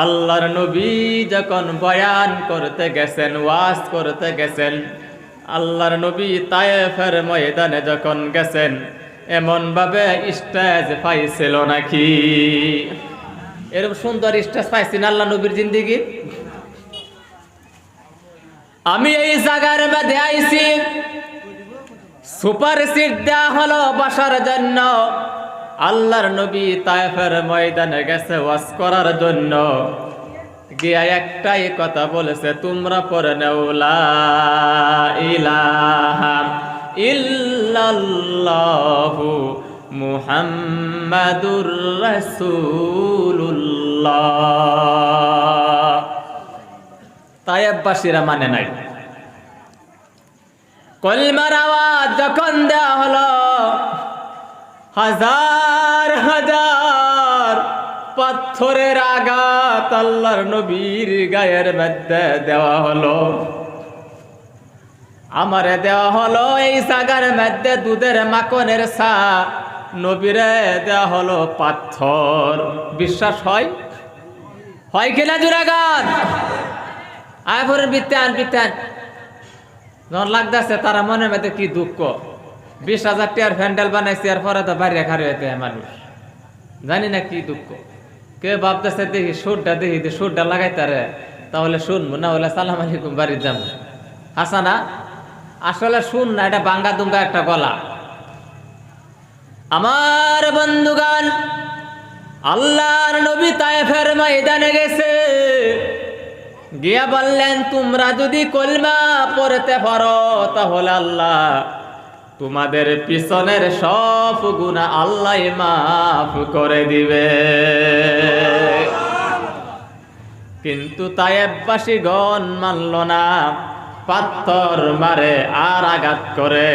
আল্লাহর নবী যখন বয়ান করতে গেছেন, ওয়াজ করতে গেছেন, আল্লাহর নবী তায়েফের ময়দানে যখন গেছেন, এমন ভাবে স্টেজ পাইছিল নাকি? এরকম সুন্দর স্টেজ পাইছেন আল্লাহ নবীর জিন্দিগি? আমি এই জায়গার মধ্যে আইছি, সুপার সিট দেওয়া হলো বসার জন্য। আল্লাহর নবী তায়েফের ময়দানে গেছে ওয়াজ করার জন্য, গিয়া একটাই কথা বলেছে, তোমরা পড়ে নাও লা ইলাহা ইল্লাল্লাহু মুহাম্মাদুর রাসূলুল্লাহ। তায়েফবাসীরা মানে নাই। কলমার আওয়াজ যখন দেওয়া হলো, হাজার হাজার পাথরের আঘাত আল্লাহর নবীর গায়ের মধ্যে দেওয়া হলো। আমারে দেওয়া হলো এই জায়গার মধ্যে দুধের মাখনের চা, নবীরে দেওয়া হলো পাথর। বিশ্বাস হয়? হয় কিনা জোরে গান? আয় ভরের বিত্তান বিত্তান যখন লাগতেছে তারা মনের মধ্যে কি দুঃখ। 20,000 টাকার প্যান্ডেল বানাইছে, আর পরে তো বাইরে খারে হইতে মানুষ, জানি না কি দুঃখ। কে ভাবতেছে দেখি সুরটা দেখি, সুরটা লাগাইতারে তাহলে শুনবো, না হলে সালাম আলাইকুম বাড়ির যাবো। হাসানা আসলে শুন না, এটা বাঙ্গা দুঙ্গা একটা গলা। আমার বন্ধুগান, আল্লাহর নবী তায়েফের ময়দানে গেছে, গিয়া বললেন, তোমরা যদি কলমা পড়তে পারো তাহলে আল্লাহ তোমাদের পিছনের সব গুনাহ আল্লাহ মাফ করে দিবে। কিন্তু তায়েফবাসীগণ মানল না, পাথর মারে আর আঘাত করে।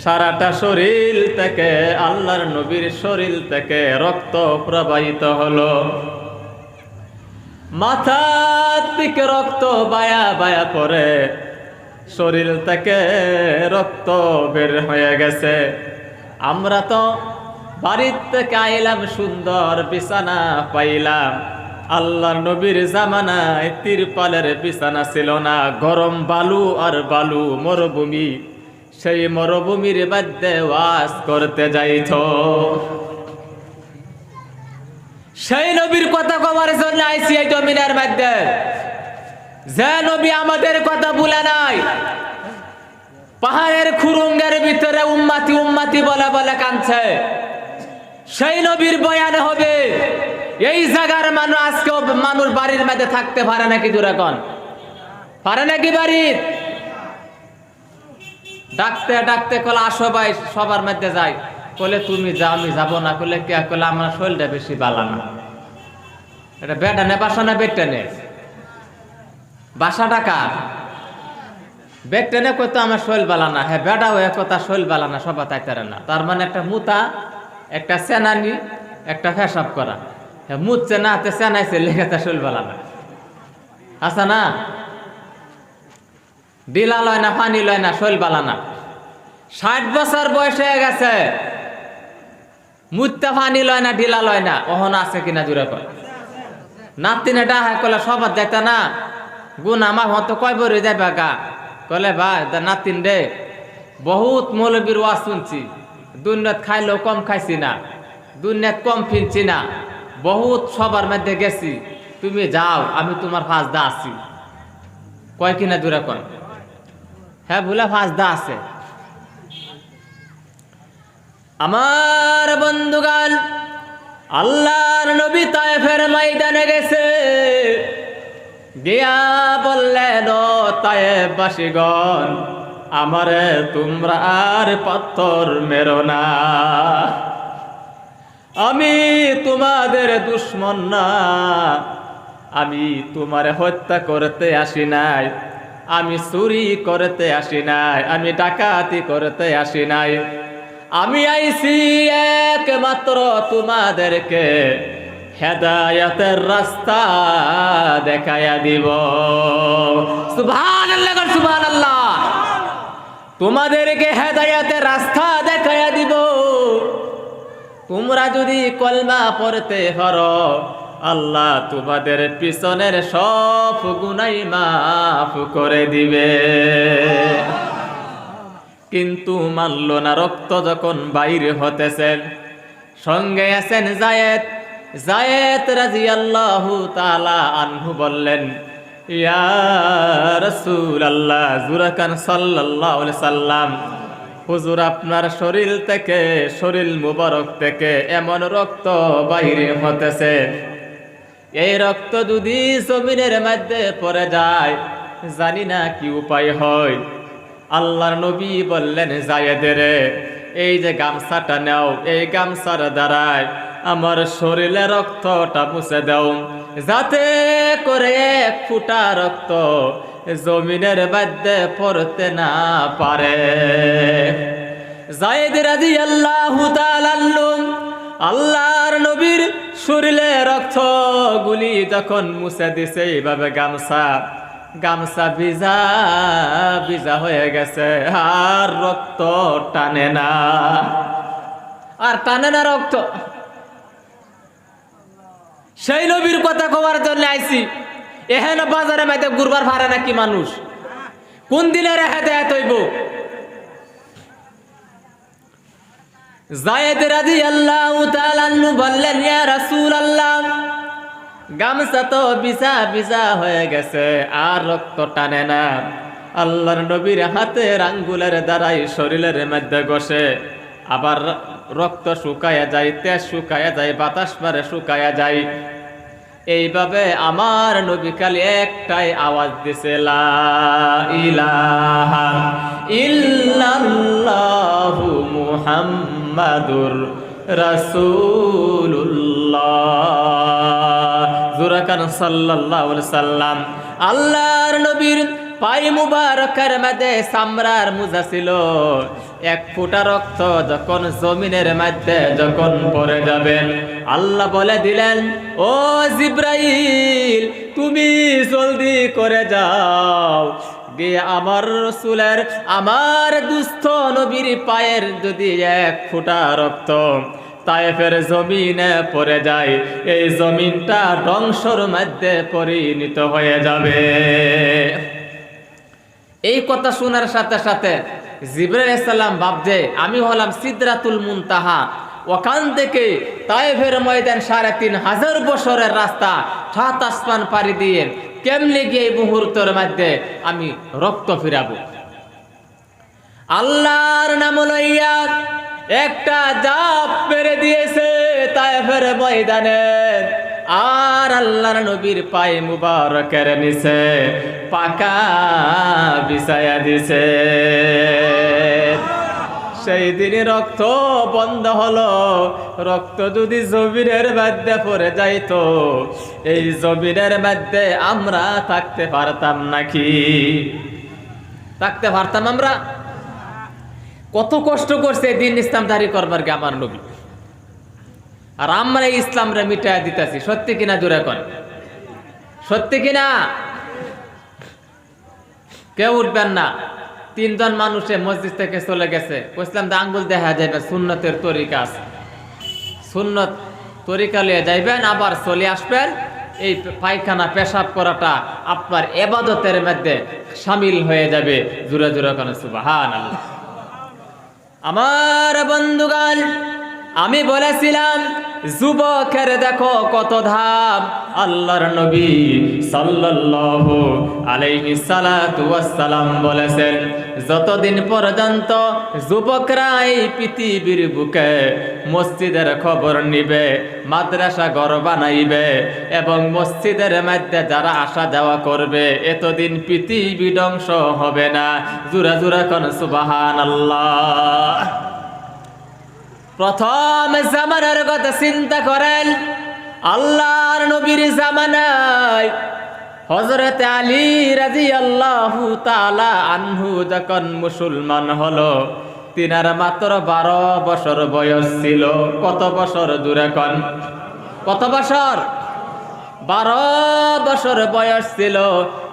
সারাটা শরীর থেকে, আল্লাহর নবীর শরীর থেকে রক্ত প্রবাহিত হলো, মাথার দিকে রক্ত বায়া বায়া পড়ে, শরীর থেকে রক্ত বের হয়ে গেছে। আমরা তো বাড়ির থেকে আইলাম, সুন্দর বিছানা পাইলাম। আল্লাহর নবীর জামানায় তিরপালের বিছানা ছিল না, গরম বালু আর বালু, মরুভূমি। সেই মরুভূমির মধ্যে ওয়াজ করতে যাইত। সেই নবীর কথা কবার জন্য আইসি এই জমিনের মধ্যে, যে নবী আমাদের কথা ভুলে নাই। পাহাড়ের খুরুঙ্গের ভিতরে উম্মাতি উম্মাতি বলে বলে কাঁদছে, সেই নবীর বয়ান হবে। এই জায়গার মানুষ আজকেও মানুষ বাড়ির মধ্যে থাকতে পারে নাকি? জোরাকন পারে নাকি? বাড়ির ডাকতে ডাকতে কলে আসো ভাই, সবার মধ্যে যাই, কলে তুমি যাও আমি যাবো না। কলে কে? কলে আমার শরীরটা বেশি বালা না। এটা বেটা নে বাসা না বেটটা নে? বাসা টাকা বেটটা নে কইতো আমার শরীর বালা না। হ্যাঁ বেটা হয়ে কথা শরীর বালা না, সবা তাইতারে না। তার মানে একটা মুতা, একটা সেনানি, একটা ফেসাব করা। হ্যাঁ মুতছে না, হাতে সেনাইছে, লেগে তার শরীর বালা না। আচ্ছা না, ডিলা লয় না, পানি লয় না, শৈল বালা না। 60 বছর বয়স হয়ে গেছে, মুত্তা পানি লয় না, ডিলা লয় না। ওহন আছে কিনা জুড়ে কয়? নাতিনে ডাহা কলে সবার যাইতা না, গুণ আমার মতো কয় বরে যাইবা গা? কলে ভাই নাতিন রে, বহুত মৌলবীর ওয়াজ শুনছি, দুনিয়াত খাইলেও কম খাইছি না, দুনিয়াত কম ফিনছি না, বহুত সবার মধ্যে গেছি, তুমি যাও, আমি তোমার ফাঁসদা আছি। কয় কিনা দূরে কন? হ্যাঁ ভুলে ফাঁসদা আছে। আমার বন্ধুগান, আল্লাহর নবী তায়েফের ময়দানে গেছে, গিয়া বললেন, ও তায়েফবাসীগণ, আমারে তোমরা আর পাথর মেরো না, আমি তোমাদের দুশ্মন না, আমি তোমারে হত্যা করতে আসি নাই, আমি চুরি করতে আসি নাই, আমি ডাকাতি করতে আসি নাই, আমি আইছি একমাত্র তোমাদেরকে হেদায়েতের রাস্তা দেখাইয়া দিব। সুবহানাল্লাহ, সুবহানাল্লাহ। তোমাদেরকে হেদায়েতের রাস্তা দেখাইয়া দিব। তোমরা যদি কলমা পড়তে পারো, আল্লাহ তোমাদের পিছনের সব গুনাহ মাফ করে দিবে। কিন্তু মানল না। রক্ত যখন বাইরে হতেছেন, সঙ্গে আছেন যায়েদ রাদিয়াল্লাহু তাআলা আনহু বললেন, ইয়া রাসূলুল্লাহ, জুরাকান সাল্লাল্লাহু আলাইহি সাল্লাম, হুজুর আপনার শরীর মুবারক থেকে এমন রক্ত বাইরে হতেছে, এই রক্ত যদি জমিনের মধ্যে পড়ে যায় জানি না কি উপায় হয়। আল্লাহর নবী বললেন, যায়েদের এই যে গামছাটা নাও, এই গামছার দ্বারায় আমার শরীরে রক্তটা মুছে দাও, যাতে করে এক ফোঁটা রক্ত জমিনের মধ্যে পড়তে না পারে। যায়েদ রাদিয়াল্লাহু তাআলা আল্লাহর নবীর শরীরে রক্তগুলি যখন মুছে দিছে, এইভাবে গামছা ভিজা হয়ে গেছে, আর রক্ত টানে না, রক্ত। সেই নবীর কথা কবার জন্য আইছি। এহেন বাজারে মাইতে ঘুরবার ভাড়া নাকি মানুষ? কোন দিনের হেদায়েত হইব? যায়েদ রাদিয়াল্লাহু তাআলা বললেন, ইয়া রাসূলুল্লাহ, গামছা তো ভিজা হয়ে গেছে, আর রক্ত টানে না। আল্লাহর নবীর হাতের আঙ্গুলের দ্বারাই শরীরের মধ্যে ঘষে, আবার রক্ত শুকায়া যায়, তেজ শুকায়া যায়, বাতাস মারে শুকায়া যায়। এইভাবে আমার নবী খালি একটাই আওয়াজ দিছে, লা ইলাহা ইল্লাল্লাহু মুহাম্মাদুর রাসূলুল্লাহ, জুরাকান সাল্লাল্লাহু আলাইহি সাল্লাম। আল্লাহর নবীর পাই মুবারকের মধ্যে চামড়ার মোজা ছিল, এক ফোঁটা রক্ত যখন জমিনের মধ্যে যখন পড়ে যাবেন, আল্লাহ বলে দিলেন, ও জিব্রাইল, তুমি জলদি করে যাও গিয়ে আমার রাসূলের, আমার দুস্থ নবীর পায়ের যদি এক ফোঁটা রক্ত তায়েফের জমিনে পড়ে যায়, এই জমিনটা ধ্বংসর মধ্যে পরিণত হয়ে যাবে। এই কথা শোনার সাথে সাথে জিবরাইল আলাইহিস সালাম ভাবছে, আমি হলাম সিদরাতুল মুনতাহা, ওখান থেকে তায়েফের ময়দান ৩,৫০০ বছরের রাস্তা, ৭ আসমান পাড়ি দিয়ে কেমনে গিয়ে এই মুহূর্তের মধ্যে আমি রক্ত ফিরাবো। আল্লাহর নাম লইয়া একটা জাপ মেরে দিয়েছে তায়েফের ময়দানে, আর আল্লাহর নবীর পায়ে মুবারকের নিচে পাকা বিছায়া দিছে। সেই দিন রক্ত বন্ধ হলো। রক্ত যদি জমিনের মধ্যে পড়ে যাইতো, এই জমিনের মধ্যে আমরা থাকতে পারতাম নাকি? থাকতে পারতাম আমরা? কত কষ্ট করছে দিন ইসলাম জারি করবার গে আমার নবী, আর আমরা ইসলামরে মিটাইয়া দিতেছি। সত্যি কিনা জোরে কর, সত্যি কিনা? কেউ উঠবেন না। ৩ জন মানুষে মসজিদ থেকে চলে গেছে, ইসলাম আঙ্গুল দেখা যাবে, সুন্নতের তরিকা আছে, সুন্নত তরিকা লিয়ে যাইবেন, আবার চলে আসবেন। এই পায়খানা পেশাব করাটা আপনার ইবাদতের মধ্যে শামিল হয়ে যাবে। জোরে জোরে কোন সুবহানাল্লাহ। আমার বন্ধুগণ, আমি বলেছিলাম যুবকের দেখো কত ধাম। আল্লাহর নবী সাল্লাল্লাহু আলাইহি সাল্লাতু ওয়াসসালাম বলেছেন, যতদিন পর্যন্ত যুবকরা এই পৃথিবীর বুকে মসজিদের খবর নিবে, মাদ্রাসা ঘর বানাইবে এবং মসজিদের মধ্যে যারা আসা যাওয়া করবে, এতদিন পৃথিবী ধ্বংস হবে না। জোরে জোরে কোন সুবহানাল্লাহ। প্রথম জামানার কথা চিন্তা করেন। আল্লাহর নবীর জামানায় হযরত আলী রাদিয়াল্লাহু তাআলা আনহু যখন মুসলমান হলো, তিনার মাত্র 12 বছর বয়স ছিল। কত বছর? জোরে কোন কত বছর? 12 বছর বয়স ছিল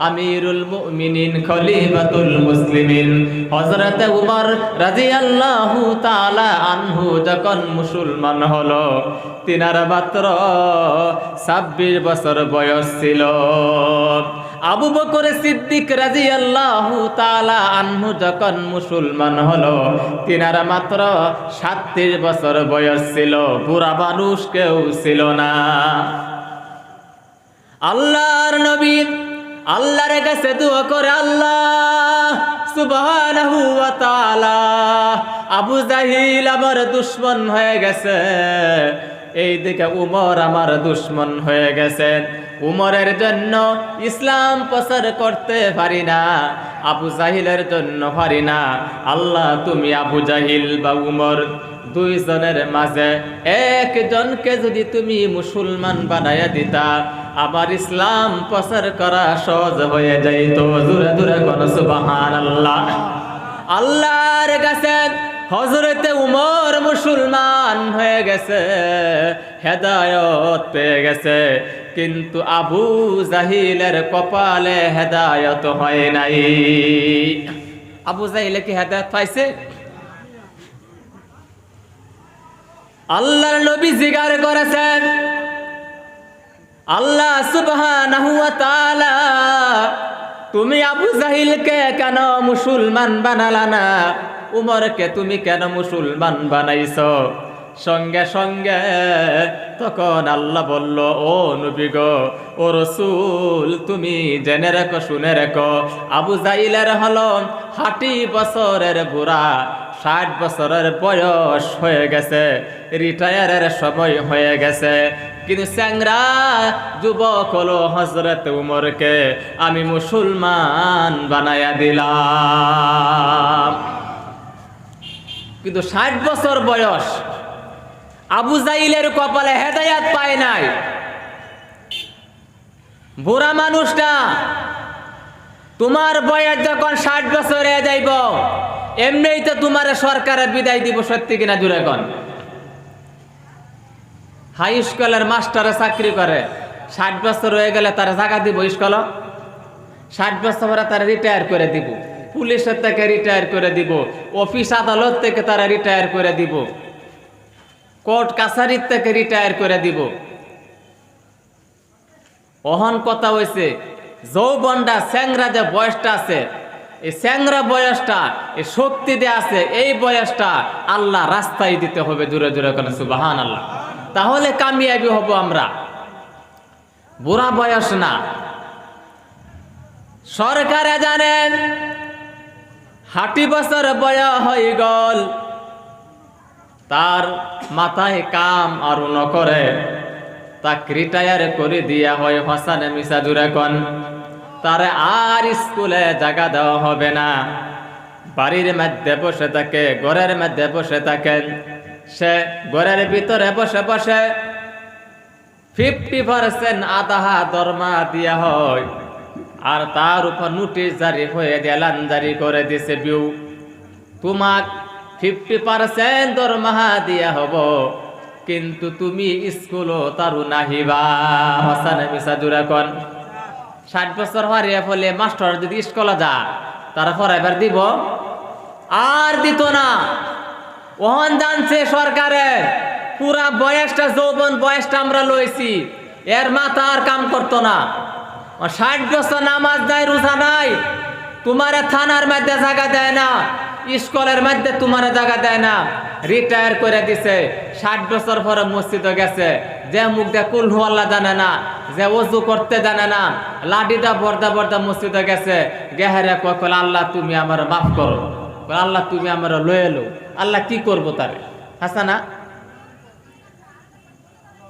আমিরুল মুমিনিন খলিফাতুল মুসলিমিন হযরত উমর রাদিয়াল্লাহু তাআলা আনহু যখন মুসলমান হলো তিনার মাত্র 26 বছর বয়স ছিল। আবু বকর সিদ্দিক রাদিয়াল্লাহু তাআলা আনহু যখন মুসলমান হলো তিনার মাত্র 37 বছর বয়স ছিল, বুড়া মানুষ কেউ ছিল না। আল্লাহর নবী আল্লাহর কাছে দোয়া করে, আল্লাহ সুবহানাহু ওয়া তাআলা আবু জাহিল আমার দুশমন হয়ে গেছে, এইদিকে উমর আমার দুশমন হয়ে গেছে, উমরের জন্য ইসলাম প্রচার করতে পারি না, আবু জাহিলের জন্য পারি না। আল্লাহ তুমি আবু জাহিল বা উমর দুইজনের মাঝে একজনকে যদি তুমি মুসলমান বানাইয়া দিতা আমার ইসলাম প্রচার করা সহজ হয়ে যাইত। জোরে জোরে কোন সুবহানাল্লাহ। আল্লাহর কাছে হযরতে উমর মুসলমান হয়ে গেছে, হেদায়েত পেয়ে গেছে, কিন্তু আবু জাহিলের কপালে হেদায়েত হয় নাই। আবু জাহিলে কি হেদায়েত পাইছে? আল্লাহর নবী জিজ্ঞাসা করেছেন, আল্লাহ সুবহানাহু ওয়া তাআলা তুমি আবু জাহিলকে কেন মুসলমান বানালা না, উমরকে তুমি কেন মুসলমান বানাইছো? সঙ্গে সঙ্গে তখন আল্লাহ বলল, ও নবী গো, ও রাসূল, তুমি জেনে রাখো, শুনে রাখো, আবু জাহিলের হলো 60 বছরের বুড়া, 60 বছরের বয়স হয়ে গেছে, রিটায়ারের সময় হয়ে গেছে, কিন্তু চ্যাংরা যুবক হলো হযরত উমরকে আমি মুসলমান বানায়া দিলাম। কিন্তু 60 বছর বয়স, আবু জাহিলের কপালে হেদায়েত পায় নাই। বুড়া মানুষটা, তোমার বয়স যখন 60 বছর হয়ে যাইব এমনিই তো তোমার সরকারে বিদায় দিব, সত্যি কিনা জুড়ে কোন? হাই স্কুলের মাস্টারে চাকরি করে, 60 বছর হয়ে গেলে তারা জায়গা দিব স্কুল, 60 বছর পরে তারা রিটায়ার করে দিব, পুলিশের থেকে রিটায়ার করে দিব, অফিস আদালত থেকে তারা রিটায়ার করে দিব, কোর্ট কাছারির থেকে রিটায়ার করে দিব। অহন কথা হয়েছে যৌবনটা, চ্যাংরা যে বয়সটা আছে, এই চ্যাংরা বয়সটা, এই শক্তি দিয়ে আছে, এই বয়সটা আল্লাহ রাস্তায় দিতে হবে। জোরে জোরে করে সুবহানাল্লাহ। তাহলে কামিয়াবি হব আমরা, বুড়া বয়স না। সরকারে জানেন 60 বছর বয়স হয়ে গল, তার মাথায় কাম আরো ন করে, তাকে রিটায়ার করে দিয়া হয়। হাসানে মিসা জুড়ে কোন? তারে আর স্কুলে জায়গা দেওয়া হবে না, বাড়ির মধ্যে বসে থাকে, ঘরের মধ্যে বসে থাকেন, সে ঘরের ভিতরে বসে বসে 50% আধা দরমা দিয়া হয়, আর তার উপর নোটিশ জারি হয়ে দেলান জারি করে দিছে, বিউ তোমাক 50% দরমা দিয়া হব, কিন্তু তুমি স্কুলও তারু নাহিবা। হাসানে মিসা জুড়ে কোন? 60 বছর হারিয়ে ফলে মাস্টার যদি স্কুলে যা তারা পড়াইবার দিব? আর দিত না। ওহন জানছে সরকারে পুরা বয়সটা, যৌবন বয়সটা আমরা লইছি, এর মাথা আর কাম করতো না। 60 বছর নামাজ নাই, রোজা নাই, তোমার থানার মধ্যে জায়গা দেয় না, স্কুলের মধ্যে তোমার জায়গা দেয় না, রিটায়ার করে দিছে। 60 বছর পরে মসজিদে গেছে, যে মুখ দিয়ে কুল হু আল্লাহ জানে না, যে ওযু করতে জানে না, লাঠিটা বর্দা বর্দা মসজিদে গেছে, গেহারে কল আল্লাহ তুমি আমার মাফ করো, আল্লাহ তুমি আমার লয়ে এলো। আল্লাহ কি করবো তারে? হাসানা,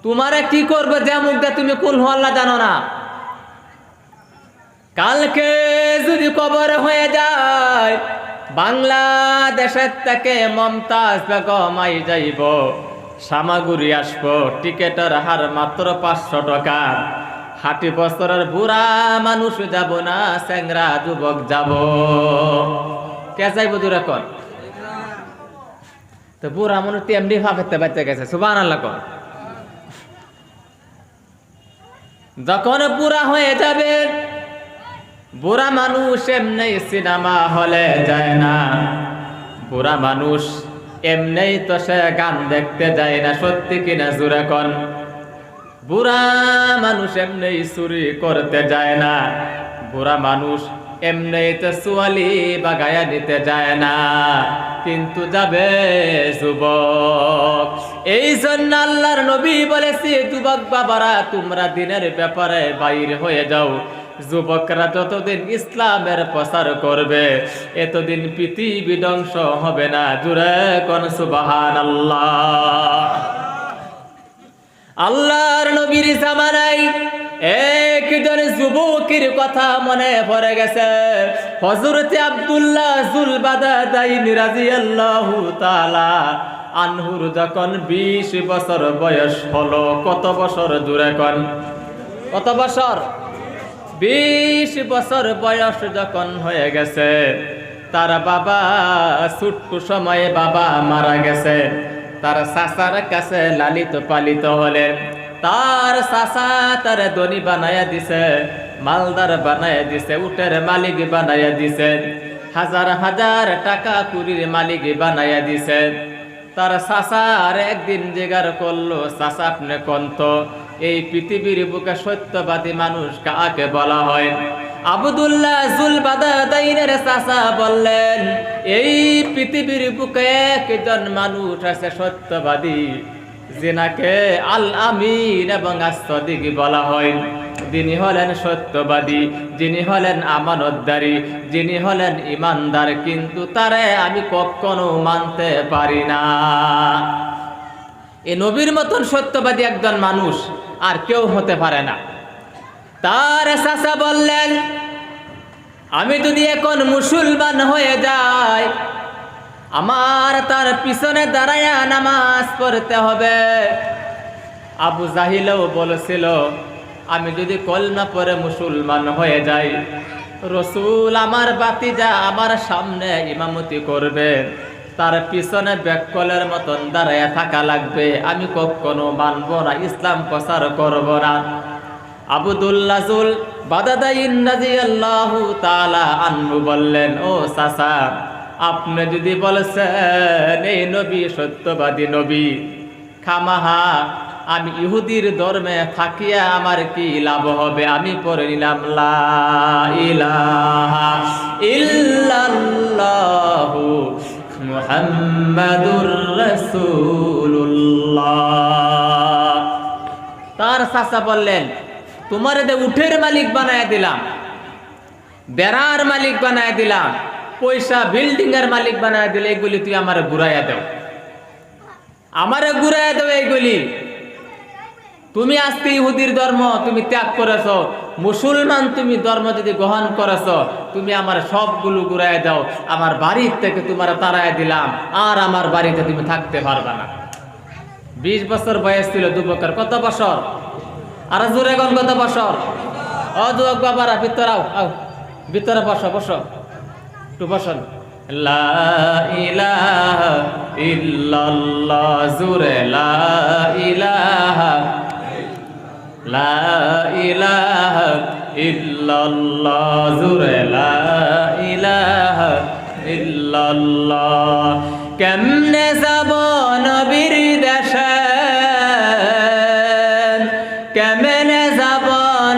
তোমারে কি করবে যে মুখ দিয়ে তুমি কুল হু আল্লাহ জানো না? কালকে যদি কবর হয়ে যায়, বাংলাদেশের থেকে মমতাজ বেগম আই যাইব, সামাগুড়ি আসবো, টিকেটের হার মাত্র 500 টাকা। 60 বছরের বুড়া মানুষ যাব না, চ্যাংরা যুবক যাব। কে যাইব দূরে কর? তো বুড়া মানুষ তেমনি ভাবতে বাচ্চা গেছে। সুবহানাল্লাহ কর। যখন বুড়া হয়ে যাবে, বুড়া মানুষ এমনি সিনেমা হলে যায় না, বুড়া মানুষ এমনি তো সে গান দেখতে যায় না, সত্যি কিনা জোরে কোন? বুড়া মানুষ এমনি চুরি করতে যায় না, বুড়া মানুষ এমনি তো চুয়ালি বাগায়া নিতে যায় না, কিন্তু যাবে যুবক। এই জন্য আল্লাহর নবী বলেছে, যুবক বাবারা তোমরা দিনের ব্যাপারে বাইরে হয়ে যাও। যুবকরা যতদিন ইসলামের প্রচার করবে এতদিন পৃথিবী ধ্বংস হবে না। জোরে কোন সুবহানাল্লাহ। আল্লাহর নবীর জামানায় একজন যুবকের কথা মনে পড়ে গেছে। হযরতে আব্দুল্লাহ যুল বাদাদাইনি রাদিয়াল্লাহু তাআলা আনহুর যখন 20 বছর বয়স হলো, কত বছর জুড়ে কোন? কত বছর? 20 বছর বয়স যখন হয়ে গেছে, তার বাবা ছোট্ট সময়ে বাবা মারা গেছে। তার চাচার কাছে লালিত পালিত হলেন। তার চাচা তার ধনী বানায়া দিছে, মালদার বানায়া দিছে, উটের মালিক বানায়া দিছে, হাজার হাজার টাকা কুড়ির মালিক বানায়া দিছে। তার চাচা আর একদিন জিজ্ঞাসা করলো, চাচা আপনি কন্ত এই পৃথিবীর বুকে সত্যবাদী মানুষ কাকে বলা হয়? আব্দুল্লাহ যুল বাদাদাইনের চাচা বললেন, এই পৃথিবীর বুকে একজন মানুষ আছে সত্যবাদী, যিনাকে আল আমিন এবং আস-সাদিক বলা হয়। যিনি হলেন সত্যবাদী, যিনি হলেন আমানতদারী, যিনি হলেন ইমানদার, কিন্তু তারে আমি কখনো মানতে পারি না। এই নবীর মতন সত্যবাদী একজন মানুষ আর কেউ হতে পারে না। তার চাচা বললেন, আমি যদি এখন মুসলমান হয়ে যাই, আমার তার পিছনে দাঁড়ায়া নামাজ পড়তে হবে। আবু জাহিলও বলেছিল, আমি যদি কলমা পড়ে মুসলমান হয়ে যাই, রসুল আমার বাতিজা আমার সামনে ইমামতি করবে, তার পিছনে বেককলের মতন দাঁড়ায়া থাকা লাগবে, আমি কখনো মানব না, ইসলাম প্রচার করব না। আব্দুল্লাহ যুল বাদাদাইন রাদিয়াল্লাহু তাআলা আনহু বললেন, ও চাচা, আপনি যদি বলেছেন এই নবী সত্যবাদী নবী, খামাহা আমি ইহুদির ধর্মে থাকিয়া আমার কি লাভ হবে? আমি পড়ে নিলাম লা ইলাহা ইল্লাল্লাহু মুহাম্মাদুর রাসূলুল্লাহ। তার চাচা বললেন, তোমারে দে উঠের মালিক বানায় দিলাম, বেড়ার মালিক বানায় দিলাম, পয়সা বিল্ডিং এর মালিক বানায় দিলে, এগুলি তুই আমারে ঘুরাইয়া দাও, আমারে ঘুরাইয়া দাও এইগুলি। তুমি আজকে ইহুদির ধর্ম তুমি ত্যাগ করেছ, মুসলমান তুমি ধর্ম যদি গ্রহণ করেছ, তুমি আমার সবগুলো ঘুরাইয়া দাও, আমার বাড়ির থেকে তোমার তাড়াইয়া দিলাম, আর আমার বাড়িতে তুমি থাকতে পারবে না। 20 বছর বয়স ছিল যুবকের। কত বছর? আর জোরে কোন কত বছর? ও যুবক বাবারা ভিতরে আও, ভিতরে বসো, বসো একটু বসন। লা ইলাহা ইল্লাল্লাহ, জোরে লা ইলাহা, লা ইলাহা ইল্লাল্লাহ, জোরে লা ইলাহা ইল্লাল্লাহ। কেমনে যাব নবীর দেশে, কেমনে যাব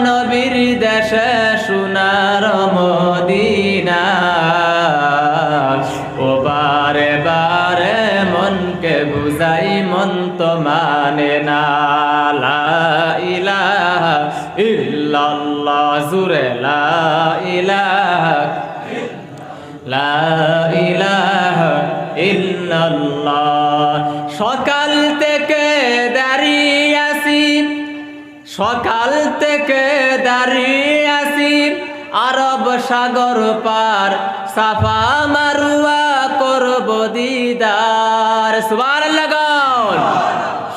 নবীর দেশে, সোনার মদিনা, ও বারে বারে মনকে বুঝাই মন তো মানে না। লা ইলাহা ইল্লাল্লাহ, জোরে লা ইলাহা, লা ইলাহা ইল্লাল্লাহ। সকাল থেকে দাঁড়িয়ে আছি, সকাল থেকে দাঁড়িয়ে আছি, আরব সাগর পার, সাফা মারওয়া করব দিদার। সুবহানাল্লাহ।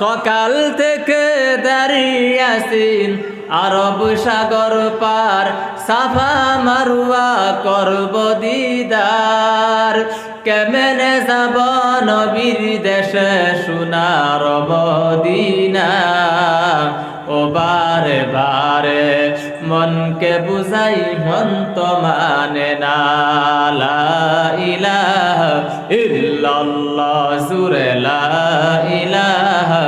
সকাল থেকে দাঁড়িয়ে আছি, আরব সাগর পার, সাফা মারওয়া করব দিদার। কেমনে যাব নবীর দেশে, সোনার মদিনা, ও ও বারে বারে মনকে বুঝাই মন তো মানে না লা ইলাহা ইল্লাল্লাহ জুরে লা ইলাহা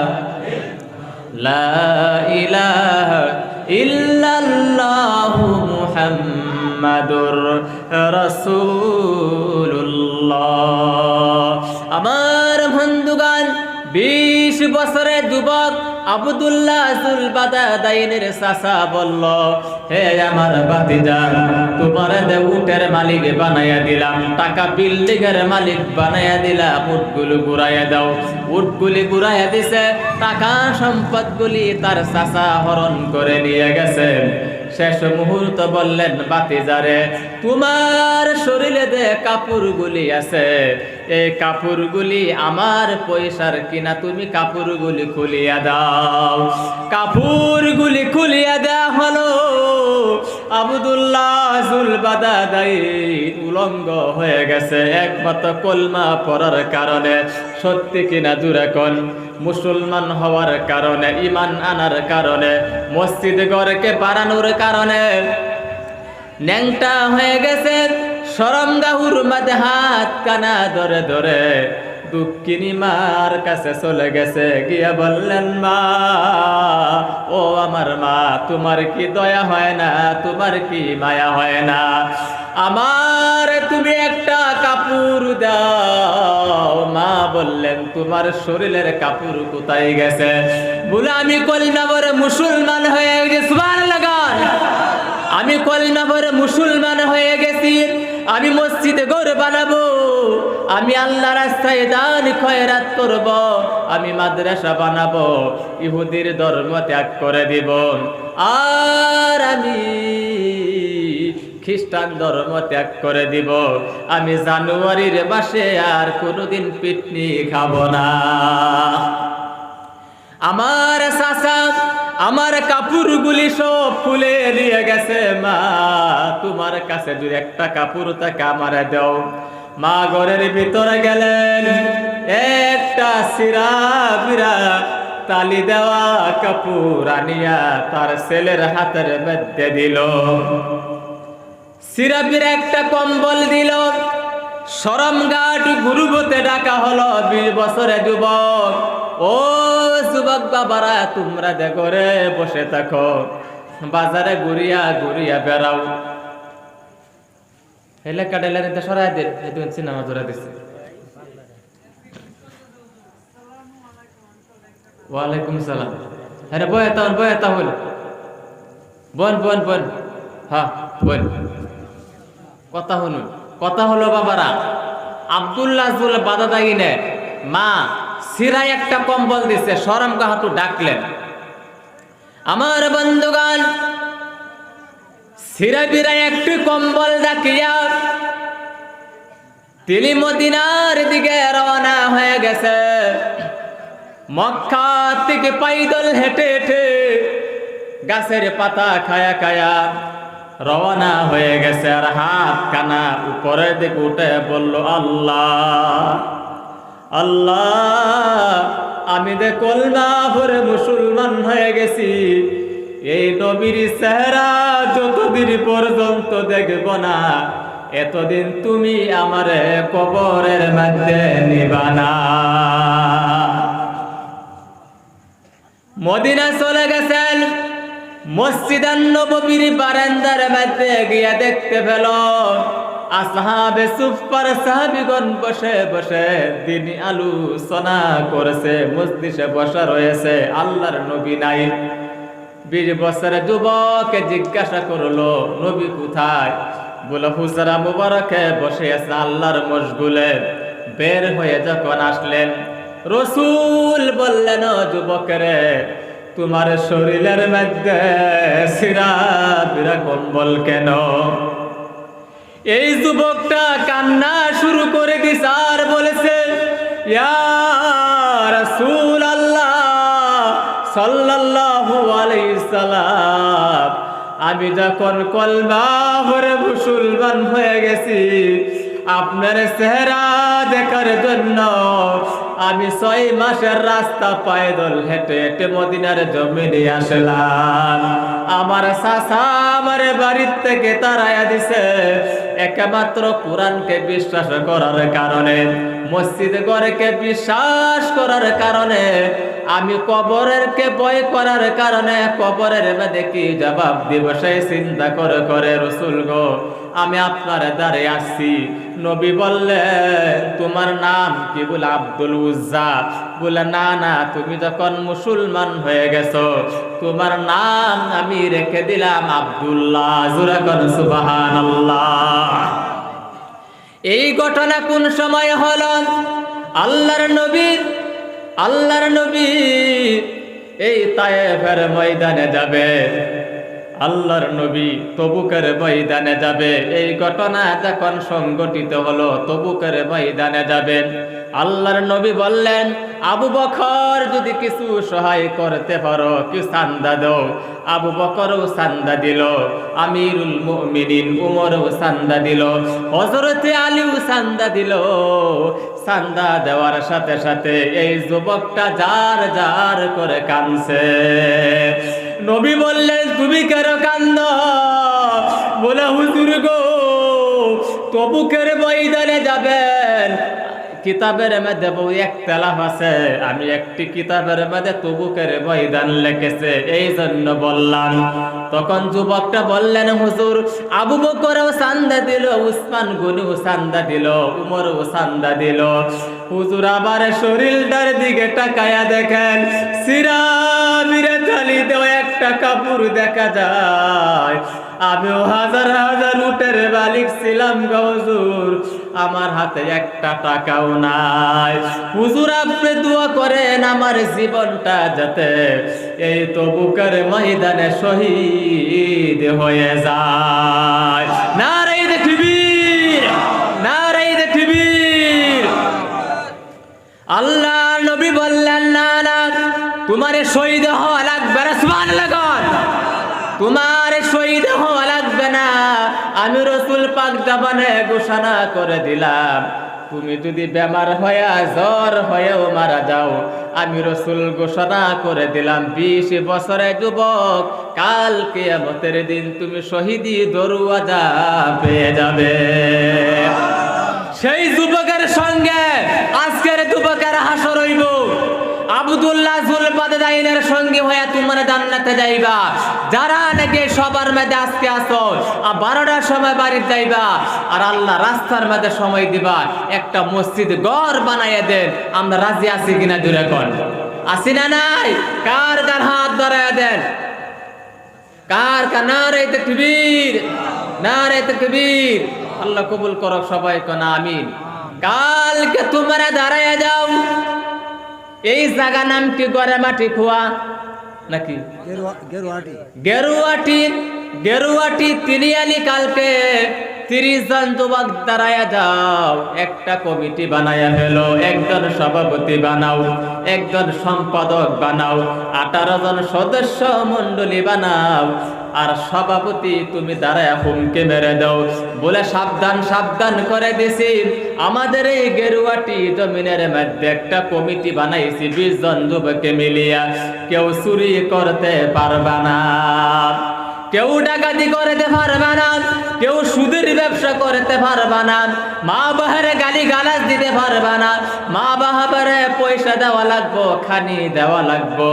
ইল্লাল্লাহু মুহাম্মাদুর রাসূলুল্লাহ। আমার বন্ধুগণ, 20 বছরের যুবক আব্দুল্লাহ জুলবাদাদাইনের চাচা বলল, হে আমার ভাতিজা, তোমার উটের মালিক বানাইয়া দিলাম, টাকা বিল্ডিং এর মালিক বানাইয়া দিলাম, উটগুলো ঘুরাইয়া দাও। উটগুলি ঘুরাইয়া দিছে, টাকা সম্পদগুলি তার চাচা হরণ করে নিয়ে গেছে। শেষ মুহূর্ত বললেন, ভাতিজারে, তোমার শরীরে যে কাপড়গুলি আছে, এই কাপড়গুলি আমার পয়সার কিনা, তুমি কাপড়গুলি খুলিয়া দাও। কাপড়গুলি খুলিয়া দেওয়া হলো। আব্দুল্লাহ জুলবাদাদাইন উলঙ্গ হয়ে গেছে একমাত্র কলমা পড়ার কারণে। সত্যি কিনা জুরে কোন? মুসলমান হওয়ার কারণে, ঈমান আনার কারণে, মসজিদ ঘরকে বাড়ানোর কারণে ন্যাংটা হয়ে গেছে। শরমগাহুর মাঝে হাত কানা ধরে ধরে দুঃখিনী মার কাছে চলে গেছে, গিয়া বললেন, মা, ও আমার মা, তোমার কি দয়া হয় না? তোমার কি মায়া হয় না? আমার তুমি একটা কাপড় দাও। মা বললেন, তোমার শরীরের কাপড় কোথায় গেছে? বলে, আমি কলিমা পড়ে মুসলমান হয়ে গেছি। সুবহানাল্লাহ। আমি কলিমা পড়ে মুসলমান হয়ে গেছি, আমি মসজিদে ঘর বানাবো, আমি আল্লাহ রাস্তায় দান খয়রাত করব, আমি মাদ্রাসা বানাবো, ইহুদির ধর্ম ত্যাগ করে দিব, আর আমি খ্রিস্টান ধর্ম ত্যাগ করে দিব। আমি জানুয়ারির মাসে আর কোনোদিন পিটনি খাবো না। আমার চাচা আমার কাপড়গুলি সব খুলে দিয়ে গেছে। মা, তোমার কাছে যদি একটা কাপড় থাকে আমারে দাও। মা ঘরের ভিতরে গেলেন, একটা সিরা বিরা তালি দেওয়া কাপড় আনিয়া তার ছেলের হাতের মধ্যে দিল। সিরা বিরা একটা কম্বল দিল। শরমঘাট গুরুবতে ডাকা হলো। 20 বছরের যুবক, ও যুবক বাবারা, তোমরা দেখো রে, বসে থাকো, বাজারে ঘুরিয়া ঘুরিয়া বেড়াও। এলাকা ডেলারিতে সরাই দে, সিনেমা ধরে দিচ্ছে। ওয়ালাইকুম সালাম। হ্যাঁ, বয়ে তাহলে বোন বোন বোন, হ্যাঁ বোন, কথা শুনুন। কথা হলো বাবারা, আব্দুল্লাহ জুলবাদাদাইনে মা সিরায় একটা কম্বল দিছে, শরমগাহ হাতু ডাকলেন। আমার বন্ধুগণ, সিরা বিরায় একটি কম্বল ডাকিয়া তিনি মদিনার দিকে রওনা হয়ে গেছে। মক্কা থেকে পাইদল হেঁটে হেঁটে গাছের পাতা খায়া খায়া রওনা হয়ে গেছে। আর হাত কানা উপরের দিকে উঠে বলল, আল্লাহ আল্লাহ, আমি দে কলমা পড়ে মুসলমান হয়ে গেছি, এই নবীর চেহারা যতদিন পর্যন্ত দেখব না, এতদিন তুমি আমারে কবরের মধ্যে নিবা না। মদিনা চলে গেছেন। মসজিদান নববীর বারান্দার মধ্যে গিয়া দেখতে পেল আসহাবে সুফফার সাহাবীগণ বসে বসে দিনী আলোচনা করেছে। মজলিসে বসা রয়েছে, আল্লাহর নবী নাই। 20 বছরের যুবককে জিজ্ঞাসা করলো, নবী কোথায়? বলে, হুজরা মুবারকে বসে আছে আল্লাহর মশগুলে। বের হয়ে যখন আসলেন, রসুল বললেন, যুবকেরে, তোমার শরীরের মধ্যে সিরা বিরা কম্বল কেন? এই যুবকটা কান্না শুরু করে দিছে আর বলেছে, ইয়া রাসূলুল্লাহ সাল্লাল্লাহু আলাইহি সাল্লাম, আমি যখন কলমা পড়ে মুসলমান হয়ে গেছি, আপনার চেহারা দেখার জন্য আমি 6 মাসের রাস্তা পায়দল হেঁটে হেঁটে মদিনার জমিনে আসলাম। আমার চাচা আমার বাড়ির থেকে তাড়াইয়া দিছে একমাত্র কোরআনকে বিশ্বাস করার কারণে, মসজিদ ঘরকে বিশ্বাস করার কারণে, আমি কবরেরকে ভয় করার কারণে কবরের মধ্যে কি জবাব দিব সেই চিন্তা করে করে রসুল গো আমি আপনার দ্বারে আসছি। নবী বললে তোমার নাম কি? বলে আব্দুল উজ্জা। বলে না না, তুমি যখন মুসলমান হয়ে গেছো তোমার নাম আমি রেখে দিলাম আব্দুল্লাহ। জোরে কোন সুবহানাল্লাহ। এই ঘটনা কোন সময় হলো? আল্লাহর নবী এই তায়েফের ময়দানে যাবে, আল্লাহর নবী তবুকের ময়দানে যাবে। এই ঘটনা যখন সংগঠিত হলো তবুকের ময়দানে যাবেন, আল্লাহর নবী বললেন আবু বকর যদি কিছু সহায় করতে পারো কি চান্দা দাও। আবু বকরও চান্দা দিল, আমিরুল মুমিনিন উমরও চান্দা দিল, হযরতে আলীও চান্দা দিল। চান্দা দেওয়ার সাথে সাথে এই যুবকটা জার জার করে কাঁদছে। নবী বললেন তুমি কেন কান্দ? বলে হুজুর গো তবুকের ময়দানে যাবেন, কিতাবের মধ্যে বউ একতলাফ আছে, আমি একটি কিতাবের মধ্যে তবুকের ময়দান লিখেছে এই জন্য বললাম। তখন যুবকটা বললেন হুজুর আবু বকরও চান্দা দিল, উসমান গনিও চান্দা দিল, উমরও চান্দা দিল। হুজুর আবার শরীরটার দিকে তাকায়া দেখেন সিরা মিরে থালি দেওয়া একটা কাপড় দেখা যায়। আমিও হাজার হাজার উটের মালিক ছিলাম গো হুজুর, আমার হাতে একটা টাকাও নাই। হুজুর আপনি দোয়া করেন আমার জীবনটা যাতে এই তবুকের ময়দানে শহীদ হয়ে যায়। নারে তাকবীর, নারে তাকবীর। আল্লাহ নবী বললেন না না তোমার শহীদ হওয়া লাগবে না। সুবহানাল্লাহ। তোমার শহীদ হওয়া লাগবে না, আমি রাসূল পাক জবানে ঘোষণা করে দিলাম তুমি যদি বেমার হয়ে জ্বর হয়েও মারা যাও, আমি রাসূল ঘোষণা করে দিলাম 20 বছরের যুবক কাল কিয়ামতের দিন তুমি শহীদি দরওয়াজা পেয়ে যাবে। সেই যুবকের সঙ্গে আজকের যুবকের হাসর হইব। আব্দুল্লাহ জুলবাদাইনের সঙ্গে হয়ে তোমরা জান্নাতে যাইবা। যারা নাকি সবার মধ্যে আজকে আসো 12টার সময় বাড়ি যাইবা আর আল্লাহ রাস্তার মধ্যে সময় দিবা, একটা মসজিদ ঘর বানাইয়া দেন। আমরা রাজি আছি কিনা জুড়ে কোন? আসি না নাই? কার কার হাত ধরাইয়া দেন? কার কার? নারে তাকবীর, নারে তাকবীর। আল্লাহ কবুল করক সবাই কোন আমিন। কালকে তোমরা দাঁড়াইয়া যাও, এই জায়গা নাম কি? গড়ে মাটি খোয়া নাকি গেরুয়াটি? গেরুয়াটি তিনিয়ালি। কালকে 30 জন যুবক দাঁড়ায়া যাও, একটা কমিটি বানায়া ফেলো, একজন সভাপতি বানাও, একজন সম্পাদক বানাও, 18 জন সদস্য মন্ডলী বানাও। আর সভাপতি তুমি দাঁড়ায়া হুমকে মেরে দাও, বলে সাবধান সাবধান করে দিছি আমাদের এই গেরুয়াটি জমিনের মধ্যে একটা কমিটি বানাইছি 20 জন যুবককে মিলিয়া, কেউ চুরি করতে পারবা না, কেউ ডাকাতি করতে পারবে না, কেউ সুদের ব্যবসা করতে পারবে না, মা বাবারে গালি গালাজ দিতে পারবে না, মা বাবারে পয়সা দেওয়া লাগবো, খানি দেওয়া লাগবো,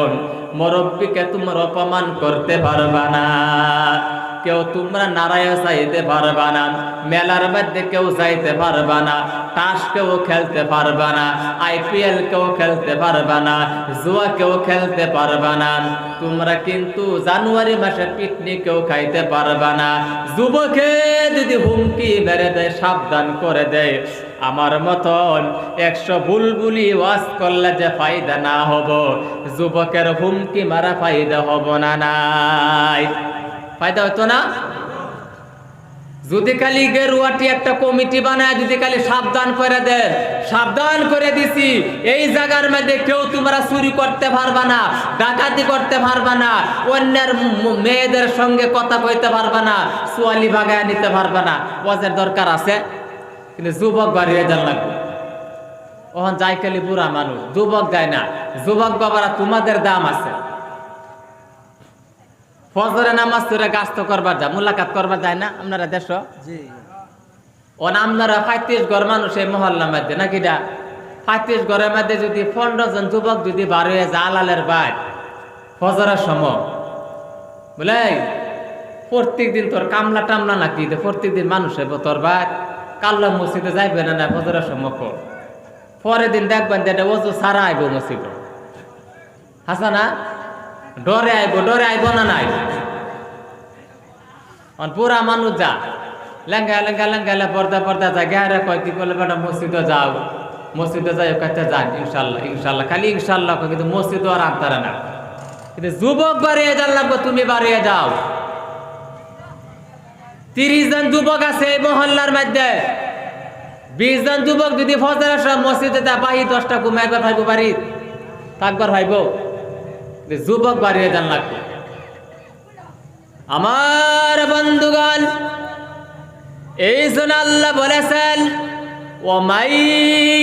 মুরব্বিকে তোমরা অপমান করতে পারবে না, কেউ তোমরা নারায় চাইতে পারবা না, মেলার মধ্যে কেউ যাইতে পারবা না, তাস কেউ খেলতে পারবা না, IPL কেউ খেলতে পারবা না, জুয়া কেউ খেলতে পারবা না, তোমরা কিন্তু জানুয়ারি মাসে পিকনিক কেউ খাইতে পারবা না। যুবকে যদি হুমকি মেরে দেয়, সাবধান করে দেয়, আমার মতন 100 বুলবুলি ওয়াজ করলে যে ফায়দা না হব, যুবকের হুমকি মারা ফায়দা হব না? নাই ফায়দা হতো না? যদি খালি গেরুয়াটি একটা কমিটি বানায় যদি খালি সাবধান করে দেন, সাবধান করে দিছি এই জায়গার মধ্যে কেউ তোমরা চুরি করতে পারবা না, ডাকাতি করতে পারবা না, অন্যের মেয়েদের সঙ্গে কথা কইতে পারবা না, সোয়ালি ভাগায় নিতে পারবা না। ওয়াজের দরকার আছে, কিন্তু যুবক বাড়িয়ে যান লাগবে। ওখান যাই খালি বুড়া মানুষ, যুবক যায় না। যুবক বাবারা তোমাদের দাম আছে। ফজরে নামাজ তোরা গাছ করবার যায়, মুলাকাত করবার যায় না আপনারা দেশ? আপনারা 35 ঘর মানুষ এই মহল্লার মধ্যে নাকি? 35 ঘরের মধ্যে যদি 15 জন যুবক যদি বার হয়ে যায় আলালের বাদ ফজরের সময়, বুঝলে প্রত্যেক দিন তোর কামলা টামলা নাকি প্রত্যেক দিন মানুষ হইব তোর বাদ কাল্লা মসজিদে যাইবে না না ফজরের সময় পরের দিন দেখবেন যে ওজু সারা আইব মসজিদ হাসা না? ডরে আইব না নাই? পুরা মানুষ যা লেঙ্গা লেঙ্গা লেঙ্গা পর্দা পর্দা যা গেহারে কয় কি বলে বেটা মসজিদে যাও, মসজিদে যাই কাছে যান ইনশাল্লাহ ইনশাল্লাহ, খালি ইনশাল্লাহ, কিন্তু মসজিদও আর আনতারে না। কিন্তু যুবক বাড়িয়ে যান লাগবো, তুমি বাড়িয়ে যাও। 30 জন যুবক আছে এই মহল্লার মধ্যে, 20 জন যুবক যদি ফজরের সময় মসজিদে যায় বাহি 10টা ঘুমাইবার ভাইব বাড়ি থাকবার ভাইব, যুবক বাড়িয়ে যান লাগবে। আমার বন্ধুগণ, এই জন্য আল্লাহ বলেছেন وَمَن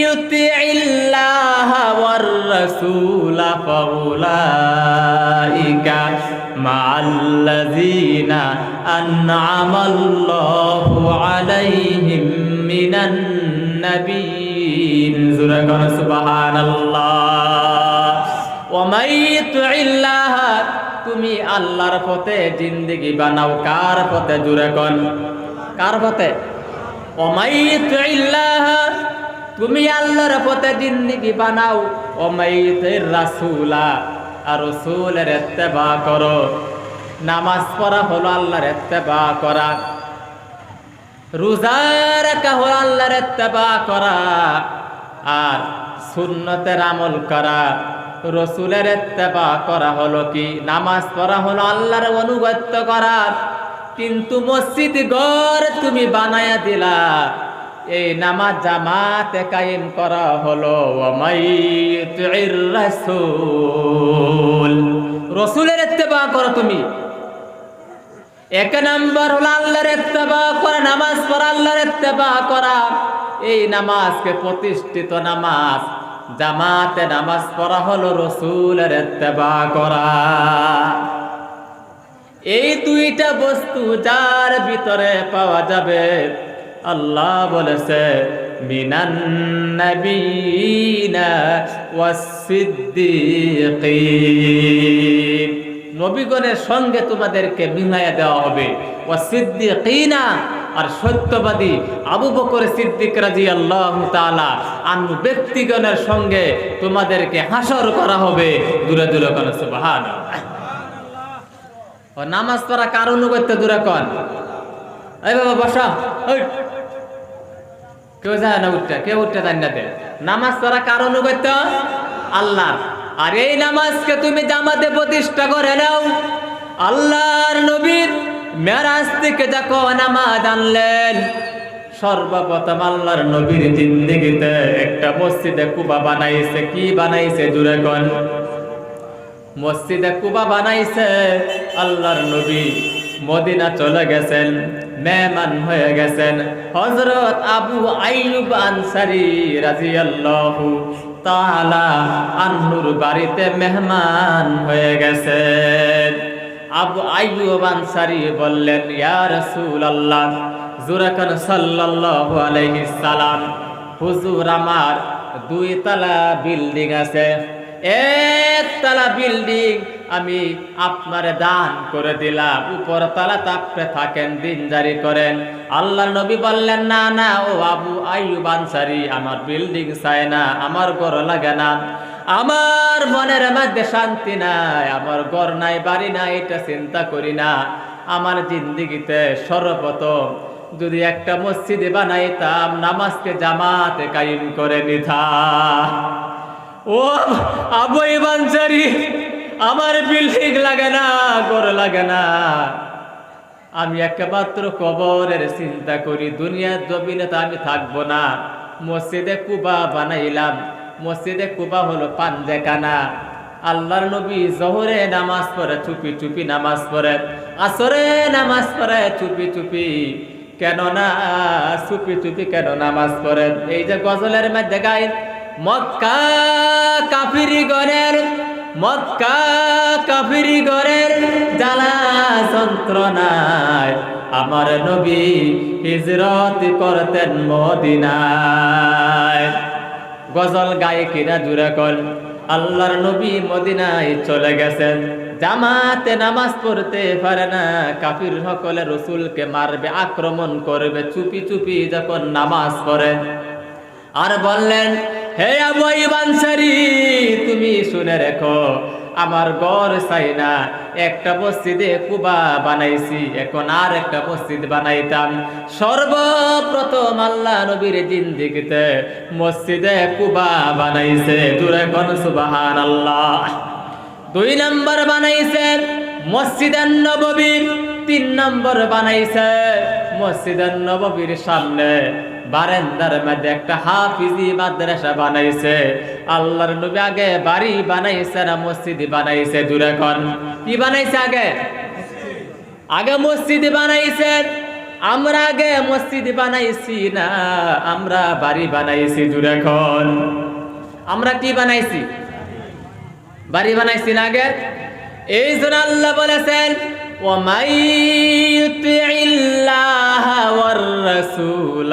يُطِعِ اللَّهَ وَالرَّسُولَ فَأُولَٰئِكَ مَعَ الَّذِينَ أَنْعَمَ اللَّهُ عَلَيْهِم مِّنَ النَّبِيِّينَ سُبْحَانَ اللَّهِ وَمَن يُطِعِ اللَّهَ, তুমি আল্লাহর পথে জিন্দেগি বানাও। কার পথে? জুড়ে কোন কার পথে? তুমি আল্লাহর পথে জিন্দেগি বানাও। ওমাইতির রাসূলা, আর রাসূলের ইত্তেবা করো। নামাজ পড়া হলো আল্লাহর ইত্তেবা করা, রোজা রাখা হলো আল্লাহর ইত্তেবা করা, আর সুন্নতের আমল করা। রাসূলের ইত্তেবা করা হলো কি? নামাজ পড়া হলো আল্লাহর অনুগত্য করা। কিন্তু মসজিদ ঘর তুমি বানায়া দিলা, এই নামাজ জামাতে কায়েম করা হলো। ওয়ামাইতির রাসূল, রাসূলের ইত্তেবা করো তুমি। 1 নাম্বার হলো আল্লাহর ইত্তেবা করা, নামাজ পড়া আল্লাহর ইত্তেবা করা। এই নামাজকে প্রতিষ্ঠিত নামাজ, জামাতে নামাজ পড়া হলো রাসূলের ইত্তেবা করা। এই দুইটা বস্তু যার ভিতরে পাওয়া যাবে, আল্লাহ বলেছে মিনান নাবিয়িনা ওয়াস সিদ্দিকিন, নবীগণের সঙ্গে তোমাদেরকে মিলাইয়া দেওয়া হবে। ওয়াস সিদ্দিকিনা, আর সত্যবাদী আবু বকর সিদ্দিক রাদিয়াল্লাহু তাআলা আনহু ব্যক্তিগণের সঙ্গে তোমাদেরকে হাসর করা হবে। দূরে দূরে কোন সুবহানাল্লাহ। ও নামাজ পড়া কার অনুগত্য? দূরে কোন? এই বাবা বসা, কেউ যায় না উঠতে, কেউ উঠতে যায় না। নামাজ পড়া কার অনুগত্য? আল্লাহর। আর এই নামাজকে তুমি জামাতে প্রতিষ্ঠা করে নাও। আল্লাহর নবীর মেরাজ থেকে যখন নামাজ আনলেন, সর্বপ্রথম আল্লাহর নবীর জিন্দেগিতে একটা মসজিদে কুবা বানাইছে। কি বানাইছে? জুড়ে কোন? মসজিদে কুবা বানাইছে। আল্লাহর নবী মদিনা চলে গেছেন, মেহমান হয়ে গেছেন। হযরত আবু আইয়ুব আনসারী রাদিয়াল্লাহু তাআলা আনহুর বাড়িতে মেহমান হয়ে গেছেন। আবু আইয়ুব আনসারী বললেন, ইয়া রাসূলুল্লাহ, জুরাকান সাল্লাল্লাহু আলাইহি সালাম, হুজুর আমার 2 তলা বিল্ডিং আছে, 1 তলা বিল্ডিং আমি আপনার দান করে দিলাম, উপর তলাতে আপনি থাকেন, দিনদারি করেন। আল্লাহর নবী বললেন, না না ও আবু আইয়ুব আনসারী, আমার বিল্ডিং চাই না, আমার ঘর লাগে না, আমার মনের মধ্যে শান্তি নাই, আমার ঘর নাই বাড়ি নাই, এটা চিন্তা করি না। আমার জিন্দেগিতে সর্বপ্রথম যদি একটা মসজিদে বানাইতাম, নামাজকে জামাতে কায়েম করে নিতাম। ও আবু আইয়ুব আনসারী, আমার বিল্ডিং লাগে না, ঘর লাগে না, আমি একমাত্র কবরের চিন্তা করি, দুনিয়ার জমিনে তো আমি থাকবো না। মসজিদে কুবা বানাইলাম। মসজিদে কুবা হলো পাঞ্জেখানা। আল্লাহর নবী জোহরে নামাজ পড়ে চুপি চুপি নামাজ পড়ে, আসরে নামাজ পড়ে চুপি চুপি। কেন না চুপি চুপি কেন নামাজ পড়েন? এই যে গজলের মধ্যে গায়, মক্কা কাফিরি গরের জ্বালা যন্ত্রণায় আমার নবী হিজরত করতেন মদিনায়। গজল গায়িকেরা জুড়ে কর, আল্লাহর নবী মদিনায় চলে গেছেন, জামাতে নামাজ পড়তে পারে না, কাফির সকলে রসুলকে মারবে, আক্রমণ করবে, চুপি চুপি যখন নামাজ পড়েন আর বললেন, হে আবু আইয়ুব আনসারী, তুমি শুনে রেখো, আমার ঘর চাই না, একটা মসজিদে কুবা বানাইছি, এখন আর একটা মসজিদ বানাইতাম। সর্বপ্রথম আল্লাহ নবীর জিন্দেগিতে মসজিদে কুবা বানাইছে, জোরে কোন সুবহানাল্লাহ। 2 নম্বর বানাইছে মসজিদে নববী, 3 নম্বর বানাইছে মসজিদে নববীর সামনে বারান্দার মধ্যে একটা হাফিজি মাদ্রাসা বানাইছে। আল্লাহর নবী আগে বাড়ি বানাইছে না মসজিদ বানাইছে? জোরে কোন, কি বানাইছে? আগে মসজিদ বানাইছে। আমরা আগে মসজিদ বানাইছি না, আমরা বাড়ি বানাইছি? জোরে কোন, আমরা কি বানাইছি? বাড়ি বানাইছি না আগে? এই জন্য আল্লাহ বলেছেন, وَمَن يُطِعِ اللَّهَ وَالرَّسُولَ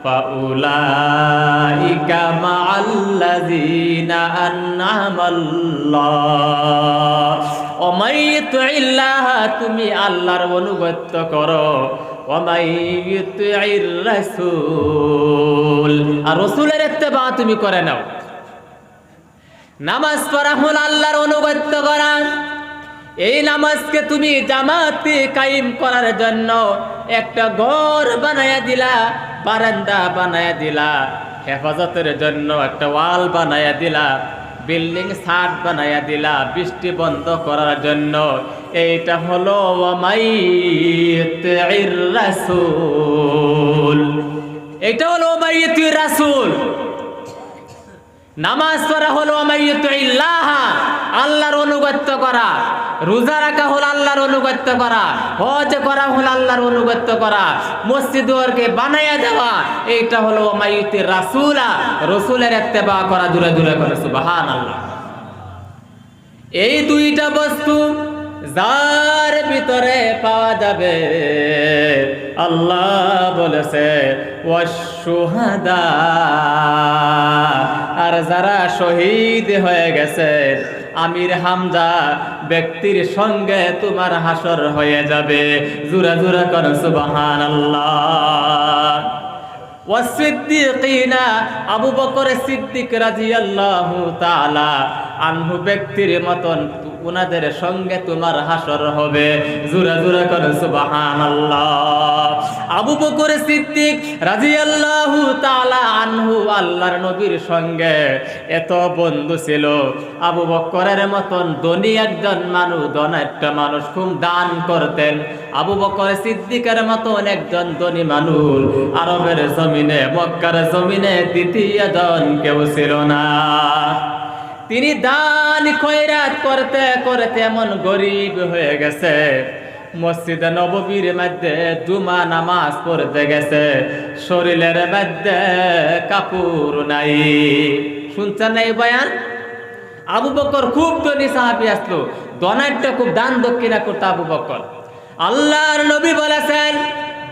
فَأُولَٰئِكَ مَعَ الَّذِينَ أَنْعَمَ اللَّهُ وَمَن يُطِعِ اللَّهَ, তুমি আল্লাহর অনুগত্য করো, وَمَن يُطِعِ الرَّسُولَ, আর রাসূলের ইত্তেবা তুমি করে নাও। নামাজ পড়া হল আল্লাহর অনুগত্য করা। এই নামাজকে তুমি জামাতে কায়েম করার জন্য একটা ঘর বানায়া দিলা, বারান্দা বানায়া দিলা, হেফাজতের জন্য একটা ওয়াল বানায়া দিলা, বিল্ডিং ছাদ বানায়া দিলা বৃষ্টি বন্ধ করার জন্য। এইটা হলো ওয়ামাইয়ির রাসূল, এটা হলো ওয়ামাইয়ির রাসূল। নামাজ পড়া হলো ওয়ামাইয়িল্লাহ, আল্লাহর অনুগত্য করা। রোজা রাখা হলো আল্লাহর অনুগত্য করা। হজ করা হলো আল্লাহর অনুগত্য করা। মসজিদ ওরকে বানায়া দেওয়া, এইটা হলো ওয়ামাইয়ির রাসূলা, রাসূলের ইত্তেবা করা। দূরে দূরে করে সুবহানাল্লাহ। এই 2টা বস্তু যার ভিতরে পাওয়া যাবে, আল্লাহ বলেছে ওয়াশুহাদা, আর যারা শহীদ হয়ে গেছে, আমির হামজা ব্যক্তির সঙ্গে তোমার হাসর হয়ে যাবে। জোরে জোরে করো সুবহানাল্লাহ। ওয়াসিদ্দিকিনা, আবু বকর সিদ্দিক রাদিয়াল্লাহু তাআলা আনহু ব্যক্তির মতন উনাদের সঙ্গে তোমার হাসর হবে। জোরে জোরে করো সুবহানাল্লাহ। আবু বকর সিদ্দিক রাদিয়াল্লাহু তাআলা আনহু আল্লাহর নবীর সঙ্গে এত বন্ধু ছিল। আবু বকরের মতন ধনী একজন মানুষ, ধনাঢ্য মানুষ, খুব দান করতেন। আবু বকর সিদ্দিকের মতন একজন ধনী মানুষ আরবের জমিনে, মক্কার জমিনে দ্বিতীয় জন কেউ ছিল না। তিনি দান খয়রাত করতে করতে এমন গরিব হয়ে গেছে, মসজিদে নববীর মধ্যে জুমা নামাজ পড়তে গেছে, শরীরের মধ্যে কাপড় নাই। শুনছেন না এই বয়ান? আবু বকর খুব ধনী সাহাবী আসলো, ধনাঢ্য, খুব দান দক্ষিণা করতো আবু বকর। আল্লাহর নবী বলেছেন,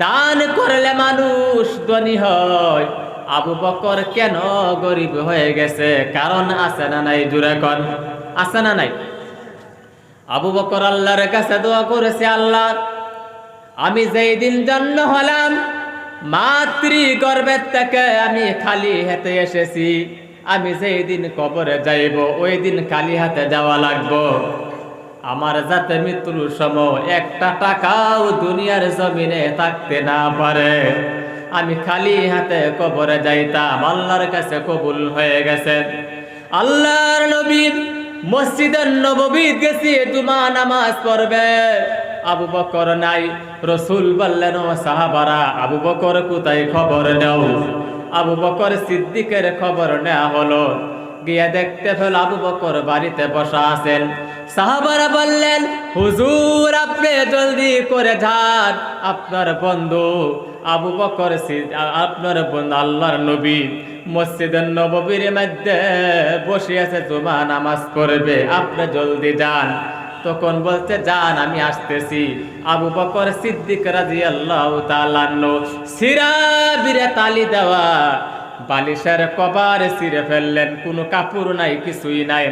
দান করলে মানুষ ধনী হয়। আবু বকর কেন গরিব হয়ে গেছে? কারণ আছে না নাই? জোরে কোন, আছে না নাই? আবু বকর আল্লাহর কাছে দোয়া করেছে, আল্লাহ, আমি যেই দিন জন্ম হলাম মাতৃ গর্ভের থেকে আমি খালি হাতে এসেছি, আমি যেই দিন কবরে যাইব ওই দিন খালি হাতে যাওয়া লাগবো। আমার যাতে মৃত্যুর সময় একটা টাকাও দুনিয়ার জমিনে থাকতে না পারে, আমি খালি হাতে কবরে যাইতাম। আল্লাহর কাছে কবুল হয়ে গেছে। আল্লাহর নবী মসজিদের নববী গেছি জুমা নামাজ পড়বে, আবু বকর নাই। রাসূল বললেন, ও সাহাবারা, আবু বকর কোথায়? খবর নাও। আবু বকর সিদ্দিকের খবর নেওয়া হলো। গিয়ে দেখতে পেল আবু বকর বাড়িতে বসা আছেন। সাহাবারা বললেন, হুজুর, আপনি জলদি করে যান, আপনার বন্ধু আবু বকর, আপনার বন্ধু আল্লাহর নবী মসজিদের নববীর মধ্যে বসে আছে, জুমা নামাজ পড়বে, আপনি জলদি যান। তখন বলছে যান, আমি আসতেছি। আবু বকর সিদ্দিক রাদিয়াল্লাহু তাআলা আনহু সিরাবিরে তালি দেওয়া বালিশের কভার ছিঁড়ে ফেললেন, কোনো কাপড় নাই, কিছুই নাই,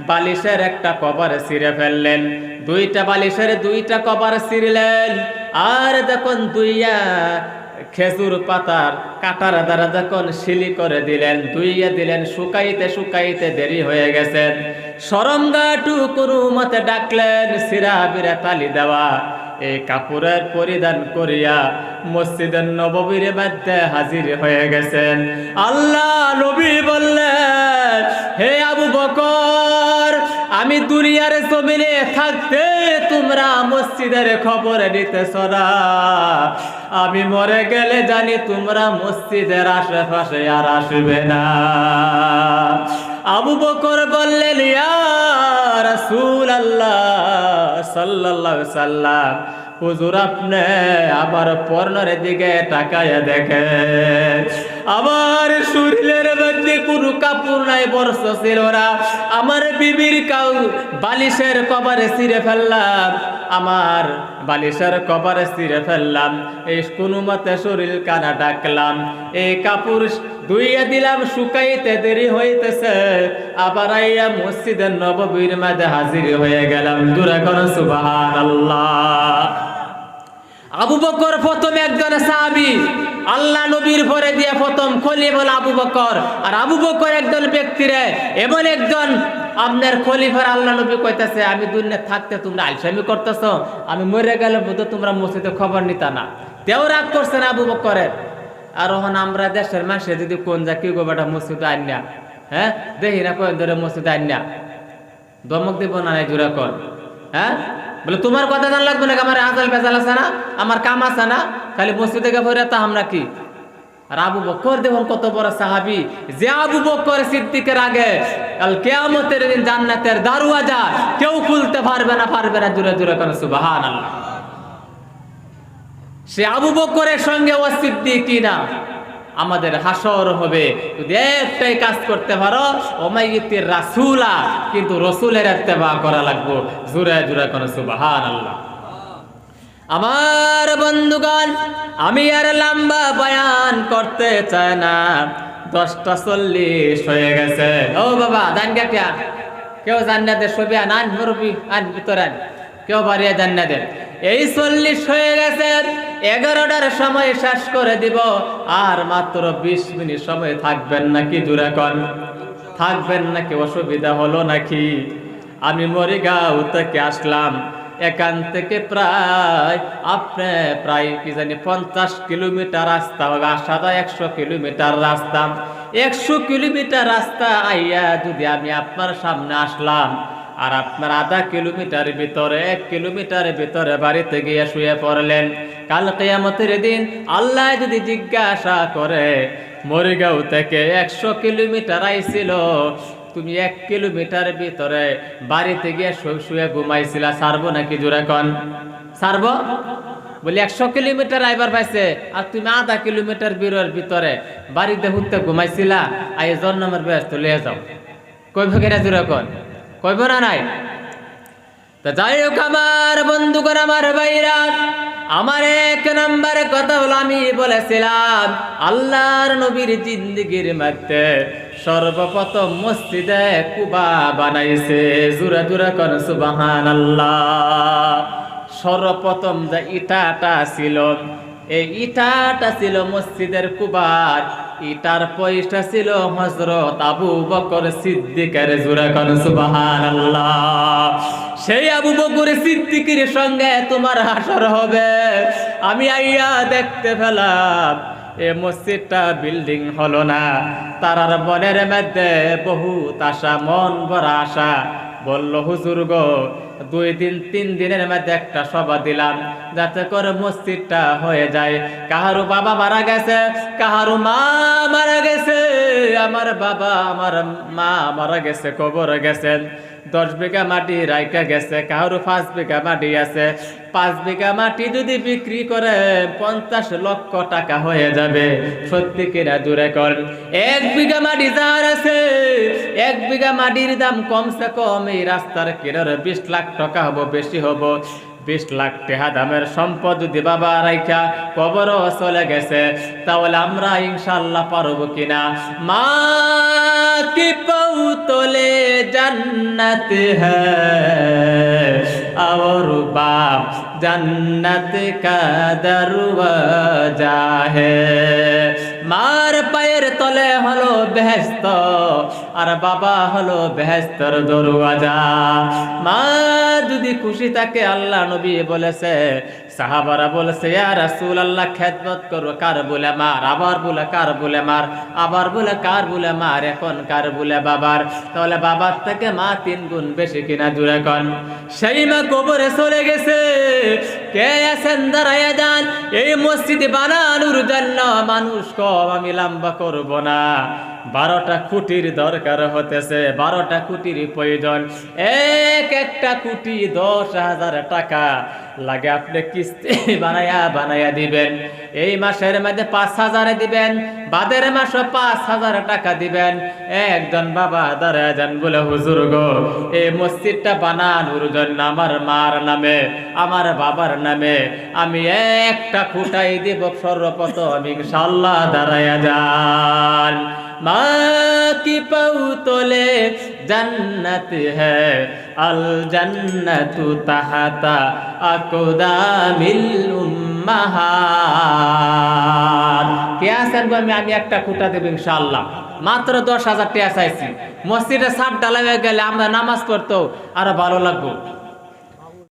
বালিশের একটা কভার ছিঁড়ে ফেললেন, দুইটা বালিশের দুইটা কভার ছিঁড়লেন। আর যখন দুইয়া খেজুর পাতার কাটার দ্বারা যখন শিলি করে দিলেন, ধুইয়া দিলেন, শুকাইতে শুকাইতে দেরি হয়ে গেছে। সরঙ্গাটু কোনো মতে ডাকলেন, সিরাবিরে তালি দেওয়া এই কাপড়ের পরিধান করিয়া মসজিদের নববীর মধ্যে হাজির হয়ে গেছেন। আল্লাহ নবী বললেন, হে আবু বকর, আমি দুনিয়ার জমিনে থাকতে তোমরা মসজিদের খবর নিতেছ না, আমি মরে গেলে জানি তোমরা মসজিদের আশেপাশে আর আসবে না। আবু বকর বললেন, ইয়া রাসূলুল্লাহ সাল্লাল্লাহু আলাইহি সাল্লাম, হুজুর আপনি আমার পর্ণের দিকে তাকায়া দেখেন, আমার শরীরের মধ্যে কোনো কাপড় নাই, বর্ষ ছিল না, আমার বিবির বালিশের কভারে ছিঁড়ে ফেললাম, আমার বালিশের কভারে ছিঁড়ে ফেললাম, এই কোনো মতে শরীর কানা ডাকলাম, এই কাপড় ধুইয়া দিলাম, শুকাইতে দেরি হইতেছে, আবার আইয়া মসজিদের নববীর মধ্যে হাজির হয়ে গেলাম। জোরে করো সুবহানাল্লাহ। আবু বকর প্রথম একজন সাহাবী, আল্লাহ নবীর পরে দিয়ে প্রথম খলিফা আবু বকর। আর আবু বকর একজন ব্যক্তিরে এমন একজন আপনার খলিফার আল্লাহ নবী কইতাছে, আমি দুনিয়া থাকতে তোমরা আলসামি করতেছ, আমি মরে গেলে বোধ তোমরা মসজিদে খবর নিতা না। তেও রাগ করছেন আবু বকরের। আর ওখানে আমরা দেশের মানুষে যদি কোন যা কি গো বেটা মসজিদে আইনা, হ্যাঁ দেখি না কয়েক ধরে মসজিদে আইনা, দমক দিব না নাই জোরে কর, হ্যাঁ বলে তোমার কথা জান লাগবে না, আমার আজাল বেজাল আছে না, আমার কাম আছে না, খালি মসজিদে গিয়ে তা আমরা কি। আর আবু বকর দেখুন কত বড় সাহাবী, যে আবু বকর সিদ্দিকের আগে কাল কিয়ামতের দিন জান্নাতের দরওয়াজা কেউ খুলতে পারবে না, জোরে জোরে করে সুবহানাল্লাহ। সে আবু বকরের সঙ্গে ও সিদ্দিকিনা আমাদের হাসর হবে যদি একটাই কাজ করতে পারো, ওমাইয়িতির রাসূলা, কিন্তু রাসূলের ইত্তেবা করা লাগবে। জোরে জোরে করে সুবহানাল্লাহ। আমার বন্ধুগণ, আমি আর লম্বা বয়ান করতে চাই না, 10:40 হয়ে গেছে। ও বাবা দান গাটিয়া, কেউ জান্নাতের ছবি আন মুরবি আন ভিতরে আন, কেউ বাড়িয়ে জান্নাতের। এই 40 হয়ে গেছে, 11টার সময় শেষ করে দিব, আর মাত্র 20 মিনিট সময় থাকবেন নাকি জোরে কন, থাকবেন নাকি? অসুবিধা হলো নাকি? আমি মরিগাঁও থেকে আসলাম, এখান থেকে প্রায় কি জানি 50 কিলোমিটার রাস্তা হবে, আসাটা 100 কিলোমিটার রাস্তা। 100 কিলোমিটার রাস্তা আইয়া যদি আমি আপনার সামনে আসলাম, আর আপনার আধা কিলোমিটার ভিতরে 1 কিলোমিটার ভিতরে বাড়িতে গিয়ে শুয়ে পড়লেন, কাল কিয়ামতের দিন আল্লাহ যদি জিজ্ঞাসা করে মরিগাঁও থেকে 100 কিলোমিটার আইছিল, তুমি 1 কিলোমিটার ভিতরে বাড়িতে গিয়ে শুয়ে ঘুমাইছিলা, ছাড়বো নাকি জোরে কন? ছাড়বো? বলি 100 কিলোমিটার আইবার পাইছে, আর তুমি আধা কিলোমিটার ভিতরে বাড়িতে হুতে ঘুমাইছিলা, আই জন্মের ব্যস্ত লিয়ে যাও, কইব কিনা জোরে কন? কইব না নাই? তা যাই হোক আমার বন্ধুগণ, আমার ভাইরা, আমার 1 নম্বরে কথা হলো, আমি বলেছিলাম আল্লাহর নবীর জিন্দেগির মধ্যে সর্বপ্রথম মসজিদে কুবা বানাইছে। জোরে জোরে কোন সুবহানাল্লাহ। সর্বপ্রথম যে ইটাটা ছিল, এই ইটাটা ছিল মসজিদের কুবার, ইটার পয়সা ছিল হযরত আবু বকর সিদ্দিকের। জোরে কোন সুবহানাল্লাহ। সেই আবু বকর সিদ্দিকের সঙ্গে তোমার হাসর হবে। আমি আইয়া দেখতে পেলাম এ মসজিদটা বিল্ডিং হলো না, তারার মনের মধ্যে বহুত আশা, মন ভরা আশা। বলল হুজুর গো, 2 দিন 3 দিনের মধ্যে একটা সভা দিলাম, যাতে করে মসজিদটা হয়ে যায়। কাহারু বাবা মারা গেছে, কাহারু মা মারা গেছে, আমার বাবা আমার মা মারা গেছে, কবরে গেছেন। 10 বিঘা মাটি রাইখা গেছে, কারো 5 বিঘা মাটি আছে। 5 বিঘা মাটি যদি বিক্রি করে 50 লক্ষ টাকা হয়ে যাবে। সত্যি কিনা জোরে কর। 1 বিঘা মাটি যার আছে, 1 বিঘা মাটির দাম কমসে কম এই রাস্তার কিনারে 20 লাখ টাকা হবো, বেশি হবো। 20 লাখ টাকা দামের সম্পদ যদি বাবা রাইখা কবরও চলে গেছে, তাহলে আমরা ইনশাআল্লাহ পারবো কিনা? মা কি পৌতলে জান্নাত হ্যায় और बाप जन्नत का दरवाजा है। মার পায়ের তলে হলো বেহেশত, আর বাবা হলো বেহেশতের দরওয়াজা। মা যদি খুশি থাকে, আল্লাহ নবী বলেছে, সাহাবারা বলেছে, ইয়া রাসূলুল্লাহ খেদমত করো, কার বলে মার, আবার বলে কার বলে মার, আবার বলে কার বলে মার, এখন কার বলে বাবার। তাহলে বাবার থেকে মা 3 গুণ বেশি কিনা জুড়ে কন। সেই মা কবরে চলে গেছে, কে আছেন দাঁড়ায়া যান। এই মসজিদ বানানোর জন্য মানুষ কম, আমি লম্বা করব না, 12টা খুঁটির দরকার হতেছে, 12টা খুঁটির প্রয়োজন। একটা খুঁটি 10,000 টাকা লাগে, আপনি কিস্তি বানায়া দিবেন। এই মাসের মধ্যে 5,000 দিবেন, বাদের মাসে 5,000 টাকা দিবেন। একজন বাবা দাঁড়ায় যান, বলে হুজুর গো, এই মসজিদটা বানানোর জন্য আমার মার নামে, আমার বাবার নামে আমি একটা খুঁটাই দেব সর্বপ্রথম, ইনশাআল্লাহ দাঁড়ায়া যান। মা কি পৌতলে जन्नत है अल जन्नतु तहता अक़दामिल उम्माहात। কে আছেন গো? আমি একটা খুঁটা দেব ইনশাআল্লাহ। মাত্র 10,000 টাকা চাইছি। মসজিদে ছাদ ঢালাই হয়ে গেলে আমরা নামাজ পড়তো আরো ভালো লাগবে।